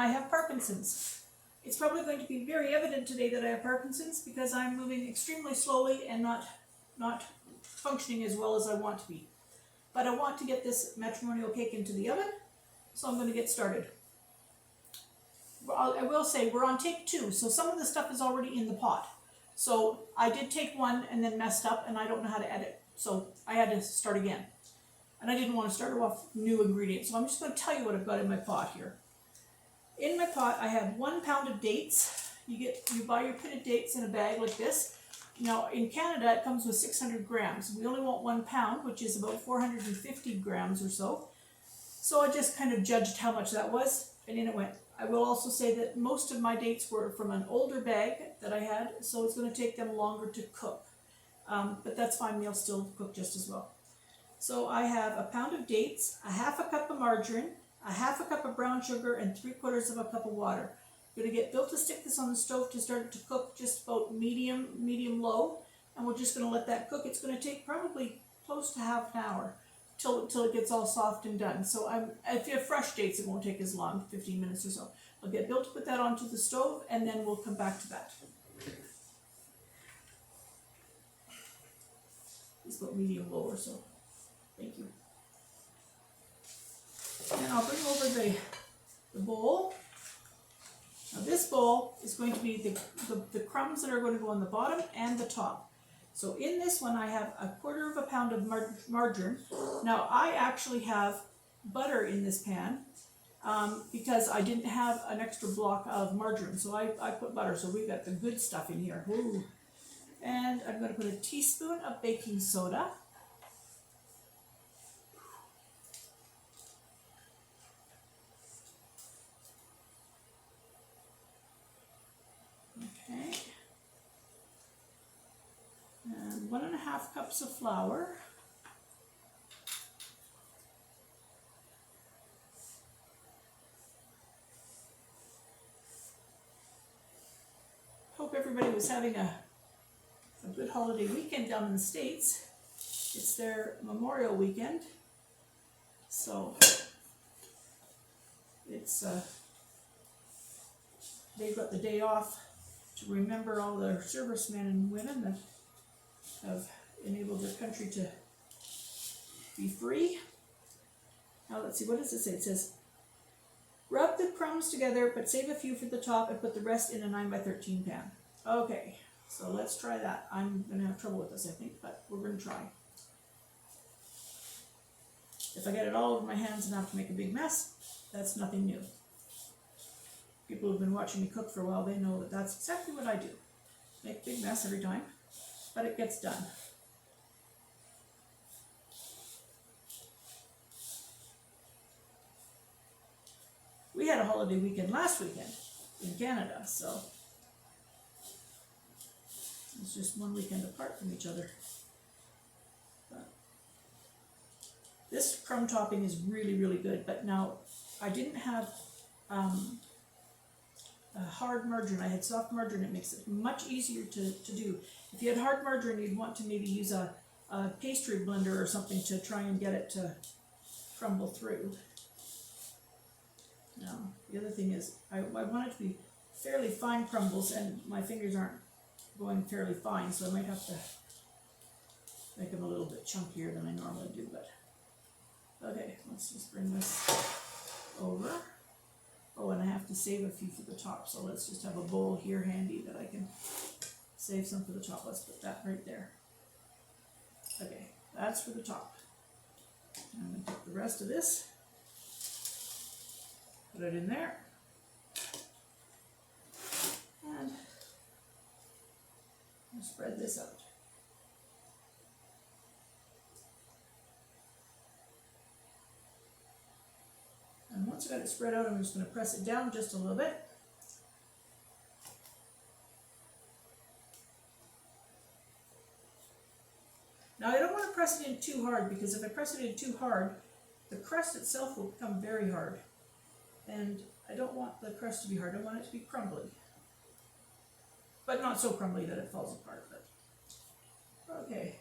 I have Parkinson's. It's probably going to be very evident today that I have Parkinson's because I'm moving extremely slowly and not functioning as well as I want to be. But I want to get this matrimonial cake into the oven, so I'm going to get started. I will say we're on take 2, so some of the stuff is already in the pot. So I did take 1 and then messed up, and I don't know how to edit, so I had to start again. And I didn't want to start off new ingredients, so I'm just going to tell you what I've got in my pot here. In my pot, I have 1 pound of dates. You buy your pitted dates in a bag like this. Now, in Canada, it comes with 600 grams. We only want 1 pound, which is about 450 grams or so. So I just kind of judged how much that was, and in it went. I will also say that most of my dates were from an older bag that I had, so it's going to take them longer to cook. But that's fine, they'll still cook just as well. So I have a pound of dates, a half a cup of margarine, a half a cup of brown sugar, and 3/4 of a cup of water. I'm going to get Bill to stick this on the stove to start it to cook just about medium low, and we're just going to let that cook. It's going to take probably close to half an hour till it gets all soft and done. So if you have fresh dates, it won't take as long, 15 minutes or so. I'll get Bill to put that onto the stove, and then we'll come back to that. It's about medium low or so. Thank you. And I'll bring over the bowl. Now this bowl is going to be the crumbs that are going to go on the bottom and the top. So in this one I have 1/4 of a pound of margarine. Now I actually have butter in this pan because I didn't have an extra block of margarine. So I put butter, so we've got the good stuff in here. Ooh. And I'm going to put a teaspoon of baking soda. Okay. And 1.5 cups of flour. Hope everybody was having a good holiday weekend down in the States. It's their Memorial weekend, so it's they've got the day off to remember all the servicemen and women that have enabled their country to be free. Now let's see, what does it say? It says, rub the crumbs together, but save a few for the top and put the rest in a 9x13 pan. Okay, so let's try that. I'm going to have trouble with this, I think, but we're going to try. If I get it all over my hands and have to make a big mess, that's nothing new. People who've been watching me cook for a while, they know that that's exactly what I do. Make a big mess every time, but it gets done. We had a holiday weekend last weekend in Canada, so it's just one weekend apart from each other. But this crumb topping is really, really good, but now I didn't have hard margarine. I had soft margarine. It makes it much easier to do. If you had hard margarine, you'd want to maybe use a pastry blender or something to try and get it to crumble through. Now, the other thing is, I want it to be fairly fine crumbles, and my fingers aren't going fairly fine, so I might have to make them a little bit chunkier than I normally do, but okay, let's just bring this over. Oh, and I have to save a few for the top, so let's just have a bowl here handy that I can save some for the top. Let's put that right there. Okay, that's for the top. I'm going to take the rest of this, put it in there, and I'll spread this out. And once I got it spread out, I'm just going to press it down just a little bit. Now I don't want to press it in too hard, because if I press it in too hard, the crust itself will become very hard. And I don't want the crust to be hard, I want it to be crumbly. But not so crumbly that it falls apart. But okay,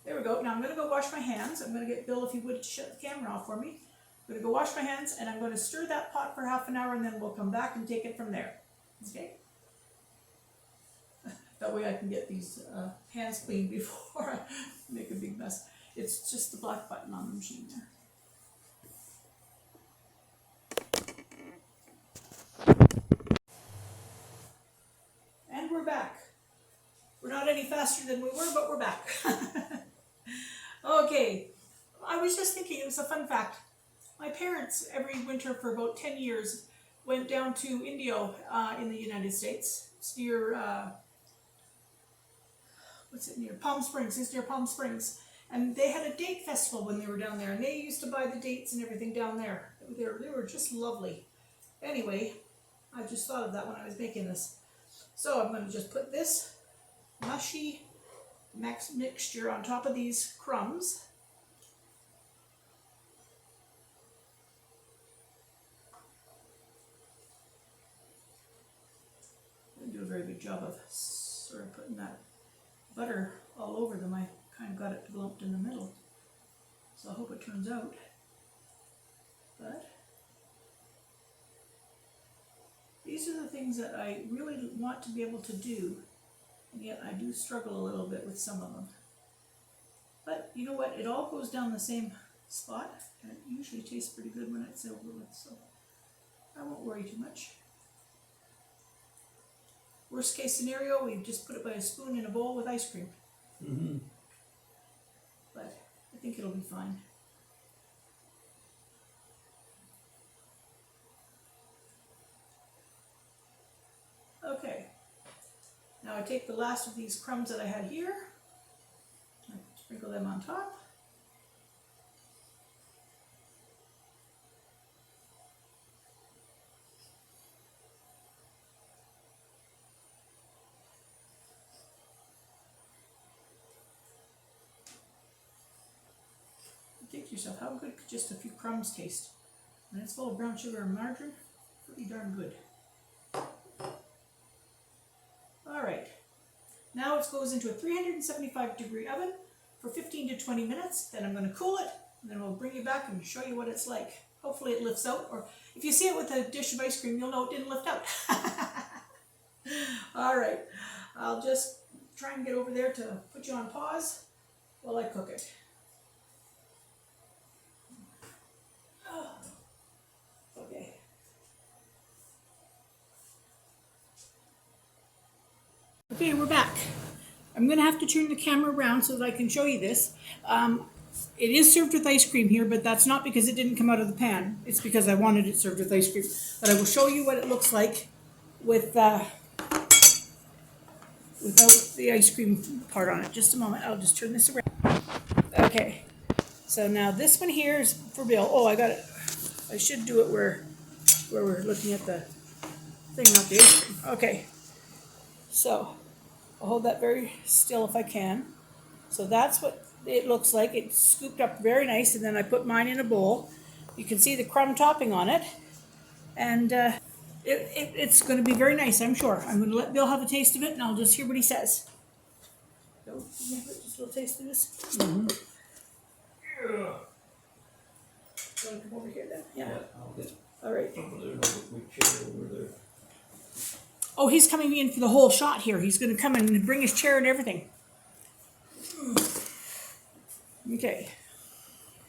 there we go. Now I'm going to go wash my hands. I'm going to get Bill, if he would, shut the camera off for me. I'm going to go wash my hands, and I'm going to stir that pot for half an hour, and then we'll come back and take it from there. Okay? That way I can get these hands clean before I make a big mess. It's just the black button on the machine there. And we're back. We're not any faster than we were, but we're back. Okay, I was just thinking, it was a fun fact. My parents, every winter for about 10 years, went down to Indio in the United States. It's near, what's it near? Palm Springs. It's near Palm Springs. And they had a date festival when they were down there, and they used to buy the dates and everything down there. They were just lovely. Anyway, I just thought of that when I was making this. So I'm going to just put this mushy mixture on top of these crumbs. I didn't do a very good job of sort of putting that butter all over them. I kind of got it lumped in the middle. So I hope it turns out. But these are the things that I really want to be able to do, and yet I do struggle a little bit with some of them. But you know what? It all goes down the same spot, and it usually tastes pretty good when it's over with, so I won't worry too much. Worst case scenario, we just put it by a spoon in a bowl with ice cream. Mm-hmm. But I think it'll be fine. Okay, now I take the last of these crumbs that I had here, I sprinkle them on top. You think to yourself, how good could just a few crumbs taste? And it's full of brown sugar and margarine, pretty darn good. Alright, now it goes into a 375-degree oven for 15 to 20 minutes. Then I'm going to cool it, and then we'll bring you back and show you what it's like. Hopefully it lifts out, or if you see it with a dish of ice cream, you'll know it didn't lift out. Alright, I'll just try and get over there to put you on pause while I cook it. Okay. Okay, we're back. I'm going to have to turn the camera around so that I can show you this. It is served with ice cream here, but that's not because it didn't come out of the pan. It's because I wanted it served with ice cream. But I will show you what it looks like with without the ice cream part on it. Just a moment. I'll just turn this around. Okay. So now this one here is for Bill. Oh, I got it. I should do it where we're looking at the thing, not the ice cream. Okay. So I'll hold that very still if I can. So that's what it looks like. It's scooped up very nice, and then I put mine in a bowl. You can see the crumb topping on it, and it's going to be very nice, I'm sure. I'm going to let Bill have a taste of it, and I'll just hear what he says. Bill, can you have just a little taste of this? Mm-hmm. You want to come over here then? Yeah, I'll get All right. over there, quick chair over there. Oh, he's coming in for the whole shot here. He's going to come and bring his chair and everything. Okay.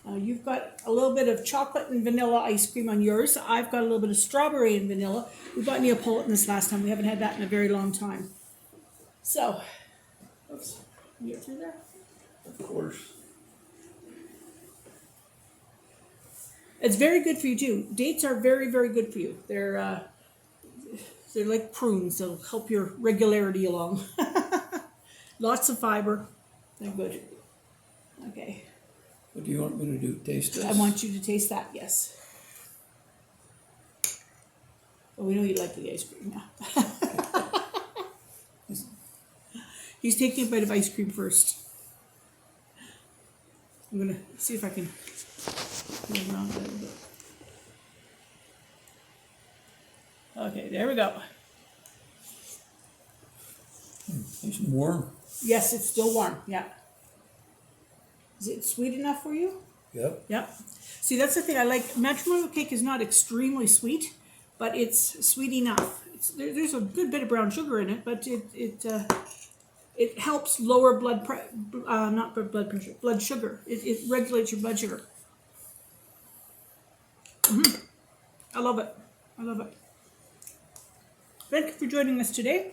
You've got a little bit of chocolate and vanilla ice cream on yours. I've got a little bit of strawberry and vanilla. We bought Neapolitan this last time. We haven't had that in a very long time. So, oops, can you get through there? Of course. It's very good for you too. Dates are very, very good for you. They're like prunes. They'll help your regularity along. Lots of fiber. They're good. Okay. What do you want me to do? Taste this? I want you to taste that, yes. Well, we know you like the ice cream now. He's taking a bite of ice cream first. I'm going to see if I can move around a little bit. Okay, there we go. Nice and warm. Yes, it's still warm, yeah. Is it sweet enough for you? Yep. Yep. See, that's the thing I like. Matrimonial Cake is not extremely sweet, but it's sweet enough. There's a good bit of brown sugar in it, but it helps lower blood pressure, blood sugar. It regulates your blood sugar. I love it. I love it. Thank you for joining us today.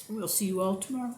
We'll see you all tomorrow.